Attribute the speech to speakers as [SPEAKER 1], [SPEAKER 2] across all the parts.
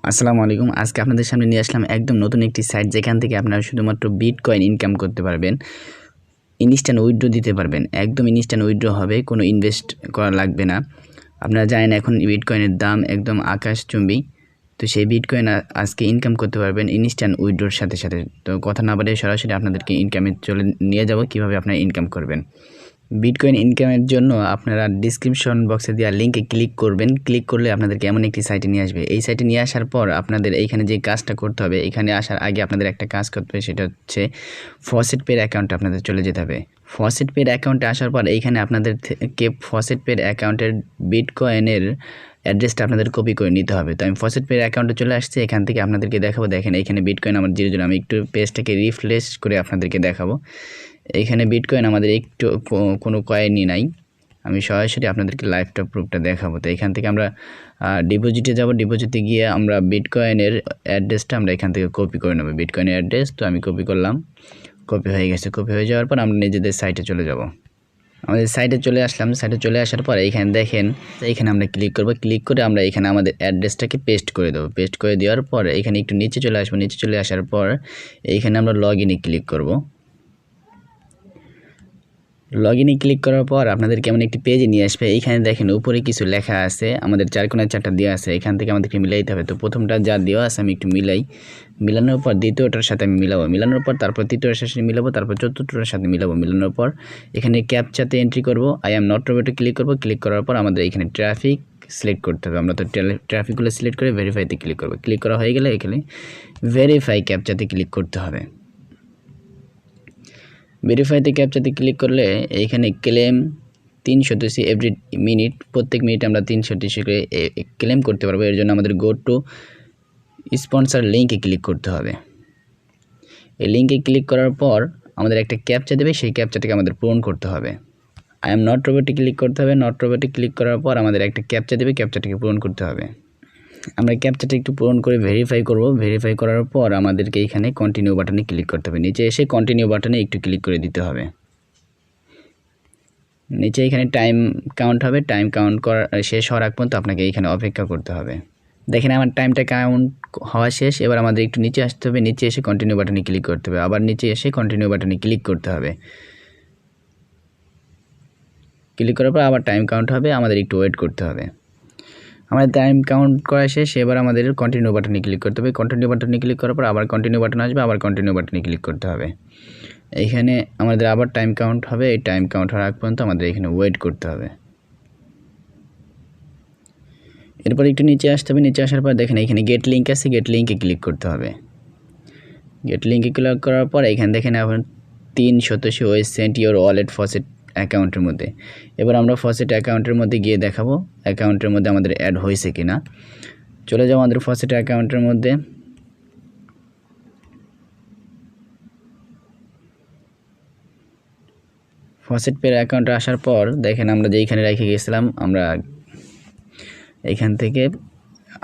[SPEAKER 1] আসসালামু আলাইকুম। আজকে আপনাদের সামনে নিয়ে আসলাম একদম নতুন একটি সাইট, যেখান থেকে আপনারা শুধুমাত্র বিটকয়েন ইনকাম করতে পারবেন, ইনস্ট্যান্ট উইথড্র দিতে পারবেন। একদম ইনস্ট্যান্ট উইথড্র হবে, কোনো ইনভেস্ট করা লাগবে না। আপনারা জানেন এখন বিটকয়েনের দাম একদম আকাশচুম্বী। তো সেই বিটকয়েন আজকে ইনকাম করতে পারবেন ইনস্ট্যান্ট উইথড্রর সাথে সাথে। তো কথা না বাড়িয়ে সরাসরি আপনাদেরকে ইনকামে চলে নিয়ে যাব, কীভাবে আপনারা ইনকাম করবেন। বিটকয়েন ইনকামের জন্য আপনারা ডিসক্রিপশন বক্সে দেওয়া লিঙ্কে ক্লিক করবেন। ক্লিক করলে আপনাদেরকে এমন একটি সাইটে নিয়ে আসবে। এই সাইটে নিয়ে আসার পর আপনাদের এইখানে যে কাজটা করতে হবে, এখানে আসার আগে আপনাদের একটা কাজ করতে হবে, সেটা হচ্ছে ফসেট পের অ্যাকাউন্টে আপনাদের চলে যেতে হবে। ফসেট পের অ্যাকাউন্টে আসার পর এইখানে আপনাদের থেকে ফসেট পের অ্যাকাউন্টের বিটকয়েনের অ্যাড্রেসটা আপনাদের কপি করে নিতে হবে। তো আমি ফসেট পের অ্যাকাউন্টে চলে আসছি, এখান থেকে আপনাদেরকে দেখাবো। দেখেন এইখানে বিটকয়েন আমার 0 আমি একটু পেজটাকে রিফ্রেশ করে আপনাদেরকে দেখাবো। এইখানে বিটকয়েন আমাদের একটু কোনো কয়েনই নাই। আমি সরাসরি আপনাদেরকে লাইভটা প্রুফটা দেখাবো। তো এখান থেকে আমরা ডিপোজিটে যাব। ডিপোজিটে গিয়ে আমরা বিটকয়েনের অ্যাড্রেসটা আমরা এখান থেকে কপি করে নেব। বিটকয়েনের অ্যাড্রেস তো আমি কপি করলাম, কপি হয়ে গেছে। কপি হয়ে যাওয়ার পর আমরা নিজেদের সাইটে চলে যাব। আমাদের সাইটে চলে আসলাম। সাইটে চলে আসার পর এইখানে দেখেন, এইখানে আমরা ক্লিক করব। ক্লিক করে আমরা এখানে আমাদের অ্যাড্রেসটাকে পেস্ট করে দেবো। পেস্ট করে দেওয়ার পর এখানে একটু নিচে চলে আসবো। নিচে চলে আসার পর এইখানে আমরা লগ ইনে ক্লিক করব। লগ ইনে ক্লিক করার পর আপনাদের কেমন একটি পেজে নিয়ে আসবে। এইখানে দেখেন উপরে কিছু লেখা আছে, আমাদের 4 কোণায় 4টা দেওয়া আছে। এখান থেকে আমাদেরকে মিলাইতে হবে। তো প্রথমটা যা দেওয়া আছে আমি একটু মিলাই। মিলানোর পর দ্বিতীয়টার সাথে আমি মিলাবো। মিলানোর পর তারপর তৃতীয়টার সাথে মিলাবো, তারপর চতুর্থটার সাথে মিলাবো। মিলানোর পর এখানে ক্যাপচাতে এন্ট্রি করব। আই এম নট রোবটে ক্লিক করব। ক্লিক করার পর আমাদের এখানে ট্রাফিক সিলেক্ট করতে হবে। আমরা তো ট্রাফিকগুলো সিলেক্ট করে ভেরিফাইতে ক্লিক করব। ক্লিক করা হয়ে গেলে এখানে ভেরিফাই ক্যাপচাতে ক্লিক করতে হবে। ভেরিফাইতে ক্যাপচাতে ক্লিক করলে এইখানে ক্লেম 300 এভরি মিনিট, প্রত্যেক মিনিটে আমরা 300 করে ক্লেম করতে পারবো। এর জন্য আমাদের গো টু স্পন্সর লিঙ্কে ক্লিক করতে হবে। এই লিঙ্কে ক্লিক করার পর আমাদের একটা ক্যাপচা দেবে, সেই ক্যাপচাটাকে আমাদের পূরণ করতে হবে। আই এম নট রোবটে ক্লিক করতে হবে। নট রোবটে ক্লিক করার পর আমাদের একটা ক্যাপচা দেবে, ক্যাপচাটাকে পূরণ করতে হবে। আমরা ক্যাপচাটা একটু পূরণ করে ভেরিফাই করব। ভেরিফাই করার পর আমাদেরকে এখানে কন্টিনিউ বাটনে ক্লিক করতে হবে। নিচে এসে কন্টিনিউ বাটনে একটু ক্লিক করে দিতে হবে। নিচে এখানে টাইম কাউন্ট হবে। টাইম কাউন্ট করা শেষ হওয়ার আগ পর্যন্ত আপনাকে এখানে অপেক্ষা করতে হবে। দেখেন আমার টাইমটা কাউন্ট হওয়া শেষ। এবার আমাদের একটু নিচে আসতে হবে। নিচে এসে কন্টিনিউ বাটনে ক্লিক করতে হবে। আবার নিচে এসে কন্টিনিউ বাটনে ক্লিক করতে হবে। ক্লিক করার পর আবার টাইম কাউন্ট হবে, আমাদের একটু ওয়েট করতে হবে। আমাদের টাইম কাউন্ট করা শেষ। এবার আমাদের কন্টিনিউ বাটনে ক্লিক করতে হবে। কন্টিনিউ বাটনে ক্লিক করার পর আবার কন্টিনিউ বাটন আসবে, আবার কন্টিনিউ বাটনে ক্লিক করতে হবে। এইখানে আমাদের আবার টাইম কাউন্ট হবে। এই টাইম কাউন্ট হওয়ার আগ পর্যন্ত আমাদের এখানে ওয়েট করতে হবে। এরপর একটু নিচে আসতে হবে। নিচে আসার পর দেখেন এখানে গেট লিঙ্ক আছে, গেট লিঙ্কে ক্লিক করতে হবে। গেট লিঙ্কে ক্লিক করার পর এখানে দেখেন এখন 300 wei sent your wallet faucet অ্যাকাউন্টের মধ্যে। এবার আমরা ফসেট অ্যাকাউন্টের মধ্যে গিয়ে দেখাবো অ্যাকাউন্টের মধ্যে আমাদের অ্যাড হয়েছে কিনা। চলে যাও আমাদের ফসেট অ্যাকাউন্টের মধ্যে। ফসেট পের অ্যাকাউন্টে আসার পর দেখেন আমরা যেইখানে রেখে গেছিলাম, আমরা এইখান থেকে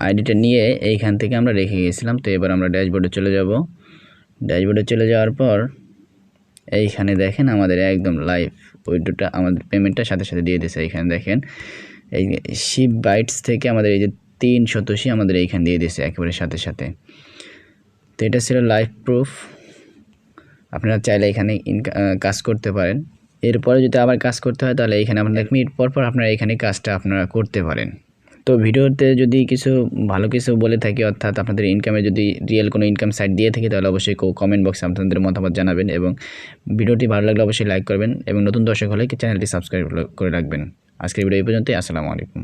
[SPEAKER 1] আইডিটা নিয়ে এইখান থেকে আমরা রেখে গেছিলাম। তো এবার আমরা ড্যাশবোর্ডে চলে যাব। ড্যাশবোর্ডে চলে যাওয়ার পর এইখানে দেখেন আমাদের একদম লাইভ উইথড্রটা, আমাদের পেমেন্টটা সাথে সাথে দিয়ে দিয়েছে। এইখানে দেখেন এই শিপ বাইটস থেকে আমাদের এই যে 300 আমাদের এইখানে দিয়ে দিয়েছে একেবারে সাথে সাথে। তো এটা ছিল লাইভ প্রুফ। আপনারা চাইলে এখানে কাজ করতে পারেন। এরপরে যদি আবার কাজ করতে হয় তাহলে এখানে আপনাদের 1 মিনিট পর পর আপনারা এখানে কাজটা আপনারা করতে পারেন। তো ভিডিওতে যদি কিছু ভালো কিছু বলে থাকি, অর্থাৎ আপনাদের ইনকামে যদি রিয়েল কোনো ইনকাম সাইট দিয়ে থাকি, তাহলে অবশ্যই কমেন্ট বক্সে আপনাদের মতামত জানাবেন এবং ভিডিওটি ভালো লাগলে অবশ্যই লাইক করবেন এবং নতুন দর্শক হলে চ্যানেলটি সাবস্ক্রাইব করে রাখবেন। আজকের ভিডিও এই পর্যন্তই। আসসালামু আলাইকুম।